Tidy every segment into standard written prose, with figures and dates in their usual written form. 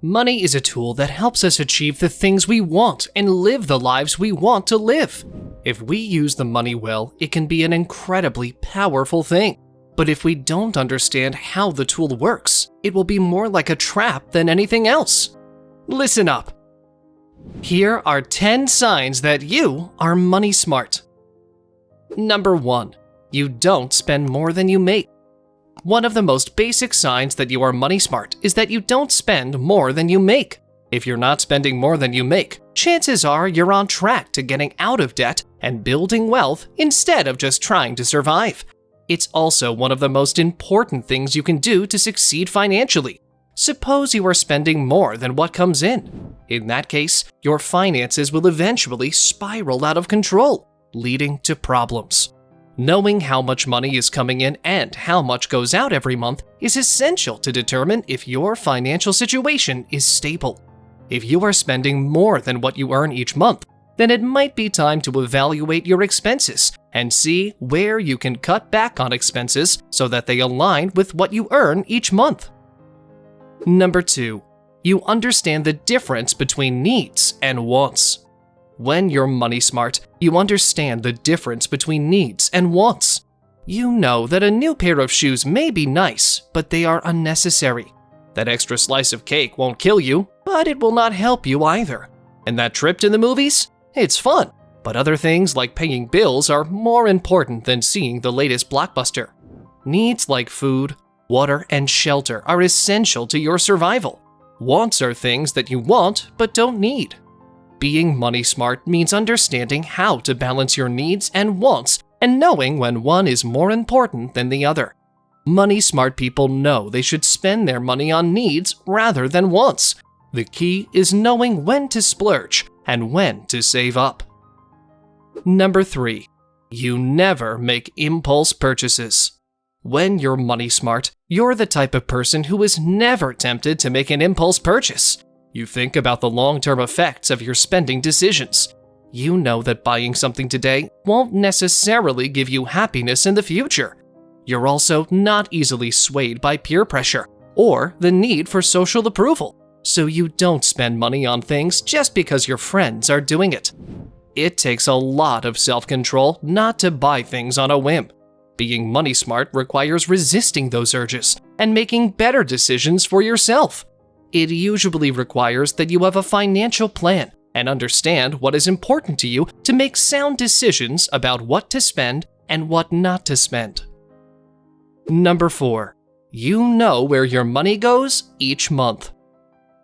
Money is a tool that helps us achieve the things we want and live the lives we want to live. If we use the money well, it can be an incredibly powerful thing. But if we don't understand how the tool works, it will be more like a trap than anything else. Listen up. Here are 10 signs that you are money smart. Number 1. You don't spend more than you make. One of the most basic signs that you are money smart is that you don't spend more than you make. If you're not spending more than you make, chances are you're on track to getting out of debt and building wealth instead of just trying to survive. It's also one of the most important things you can do to succeed financially. Suppose you are spending more than what comes in. In that case, your finances will eventually spiral out of control, leading to problems. Knowing how much money is coming in and how much goes out every month is essential to determine if your financial situation is stable. If you are spending more than what you earn each month, then it might be time to evaluate your expenses and see where you can cut back on expenses so that they align with what you earn each month. Number 2. You understand the difference between needs and wants. When you're money smart, you understand the difference between needs and wants. You know that a new pair of shoes may be nice, but they are unnecessary. That extra slice of cake won't kill you, but it will not help you either. And that trip to the movies? It's fun, but other things like paying bills are more important than seeing the latest blockbuster. Needs like food, water, and shelter are essential to your survival. Wants are things that you want but don't need. Being money smart means understanding how to balance your needs and wants and knowing when one is more important than the other. Money smart people know they should spend their money on needs rather than wants. The key is knowing when to splurge and when to save up. Number 3. You never make impulse purchases. When you're money smart, you're the type of person who is never tempted to make an impulse purchase. You think about the long-term effects of your spending decisions. You know that buying something today won't necessarily give you happiness in the future. You're also not easily swayed by peer pressure or the need for social approval, so you don't spend money on things just because your friends are doing it. It takes a lot of self-control not to buy things on a whim. Being money smart requires resisting those urges and making better decisions for yourself. It usually requires that you have a financial plan and understand what is important to you to make sound decisions about what to spend and what not to spend. Number 4. You know where your money goes each month.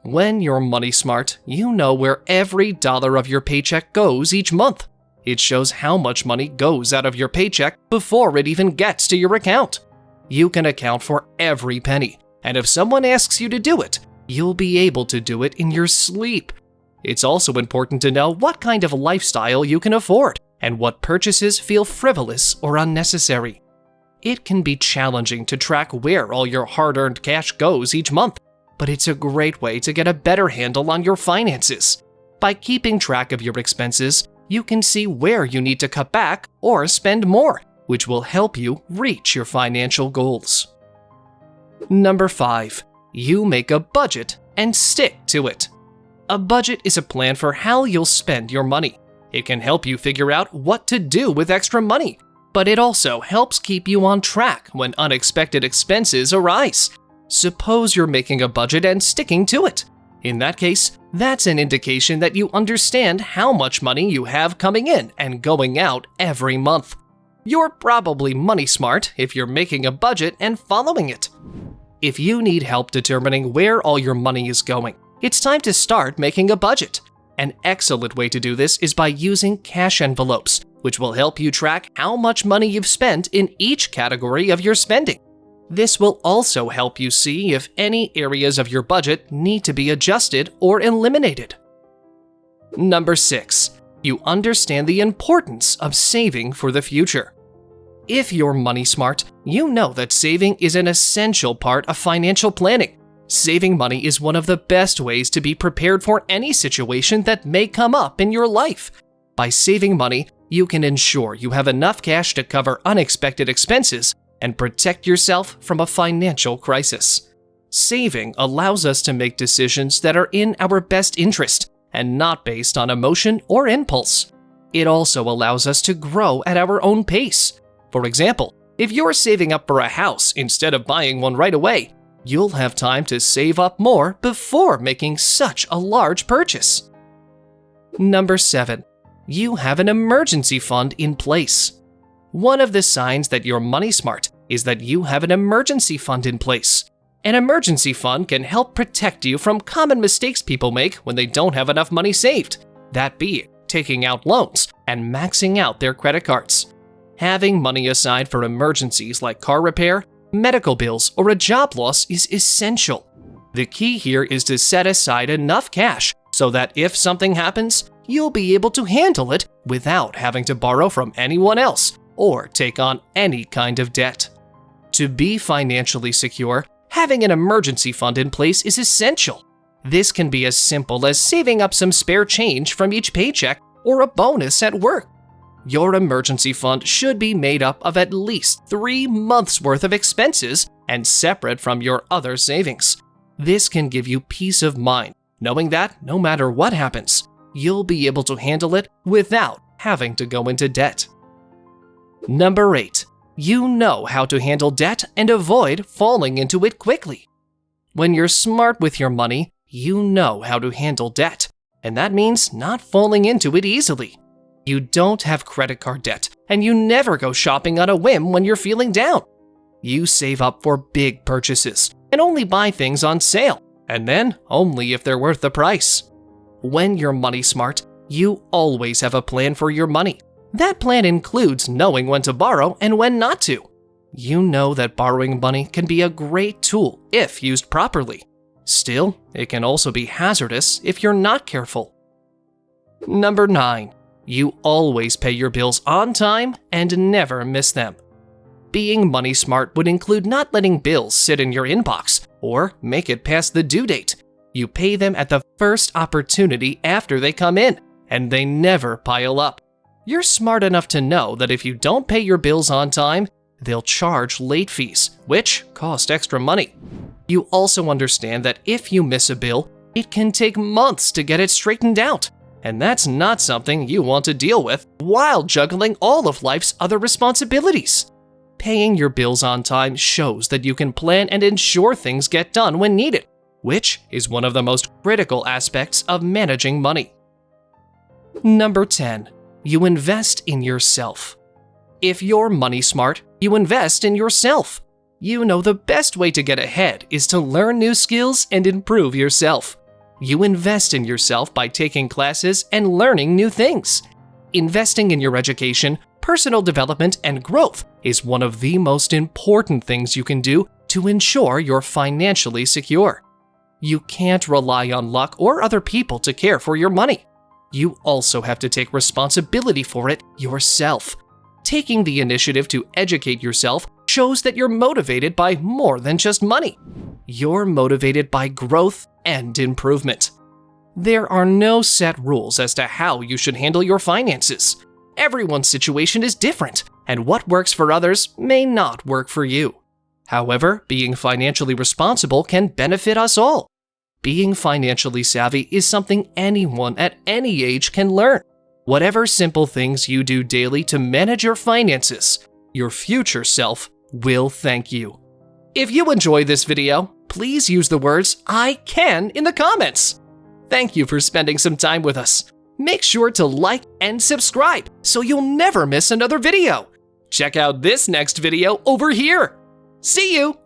When you're money smart, you know where every dollar of your paycheck goes each month. It shows how much money goes out of your paycheck before it even gets to your account. You can account for every penny, and if someone asks you to do it, you'll be able to do it in your sleep. It's also important to know what kind of lifestyle you can afford and what purchases feel frivolous or unnecessary. It can be challenging to track where all your hard-earned cash goes each month, but it's a great way to get a better handle on your finances. By keeping track of your expenses, you can see where you need to cut back or spend more, which will help you reach your financial goals. Number 5. You make a budget and stick to it. A budget is a plan for how you'll spend your money. It can help you figure out what to do with extra money, but it also helps keep you on track when unexpected expenses arise. Suppose you're making a budget and sticking to it. In that case, that's an indication that you understand how much money you have coming in and going out every month. You're probably money smart if you're making a budget and following it. If you need help determining where all your money is going, it's time to start making a budget. An excellent way to do this is by using cash envelopes, which will help you track how much money you've spent in each category of your spending. This will also help you see if any areas of your budget need to be adjusted or eliminated. Number 6. You understand the importance of saving for the future. If you're money smart, you know that saving is an essential part of financial planning. Saving money is one of the best ways to be prepared for any situation that may come up in your life. By saving money, you can ensure you have enough cash to cover unexpected expenses and protect yourself from a financial crisis. Saving allows us to make decisions that are in our best interest and not based on emotion or impulse. It also allows us to grow at our own pace. For example, if you're saving up for a house instead of buying one right away, you'll have time to save up more before making such a large purchase. Number 7. You have an emergency fund in place. One of the signs that you're money smart is that you have an emergency fund in place. An emergency fund can help protect you from common mistakes people make when they don't have enough money saved, that being taking out loans and maxing out their credit cards. Having money aside for emergencies like car repair, medical bills, or a job loss is essential. The key here is to set aside enough cash so that if something happens, you'll be able to handle it without having to borrow from anyone else or take on any kind of debt. To be financially secure, having an emergency fund in place is essential. This can be as simple as saving up some spare change from each paycheck or a bonus at work. Your emergency fund should be made up of at least 3 months' worth of expenses and separate from your other savings. This can give you peace of mind, knowing that no matter what happens, you'll be able to handle it without having to go into debt. Number 8. You know how to handle debt and avoid falling into it quickly. When you're smart with your money, you know how to handle debt, and that means not falling into it easily. You don't have credit card debt, and you never go shopping on a whim when you're feeling down. You save up for big purchases and only buy things on sale, and then only if they're worth the price. When you're money smart, you always have a plan for your money. That plan includes knowing when to borrow and when not to. You know that borrowing money can be a great tool if used properly. Still, it can also be hazardous if you're not careful. Number 9. You always pay your bills on time and never miss them. Being money smart would include not letting bills sit in your inbox or make it past the due date. You pay them at the first opportunity after they come in, and they never pile up. You're smart enough to know that if you don't pay your bills on time, they'll charge late fees, which cost extra money. You also understand that if you miss a bill, it can take months to get it straightened out, and that's not something you want to deal with while juggling all of life's other responsibilities. Paying your bills on time shows that you can plan and ensure things get done when needed, which is one of the most critical aspects of managing money. Number 10. You invest in yourself. If you're money smart, you invest in yourself. You know the best way to get ahead is to learn new skills and improve yourself. You invest in yourself by taking classes and learning new things. Investing in your education, personal development, and growth is one of the most important things you can do to ensure you're financially secure. You can't rely on luck or other people to care for your money. You also have to take responsibility for it yourself. Taking the initiative to educate yourself shows that you're motivated by more than just money. You're motivated by growth and improvement. There are no set rules as to how you should handle your finances. Everyone's situation is different, and what works for others may not work for you. However, being financially responsible can benefit us all. Being financially savvy is something anyone at any age can learn. Whatever simple things you do daily to manage your finances, your future self will thank you. If you enjoy this video, please use the words "I can" in the comments. Thank you for spending some time with us. Make sure to like and subscribe so you'll never miss another video. Check out this next video over here. See you!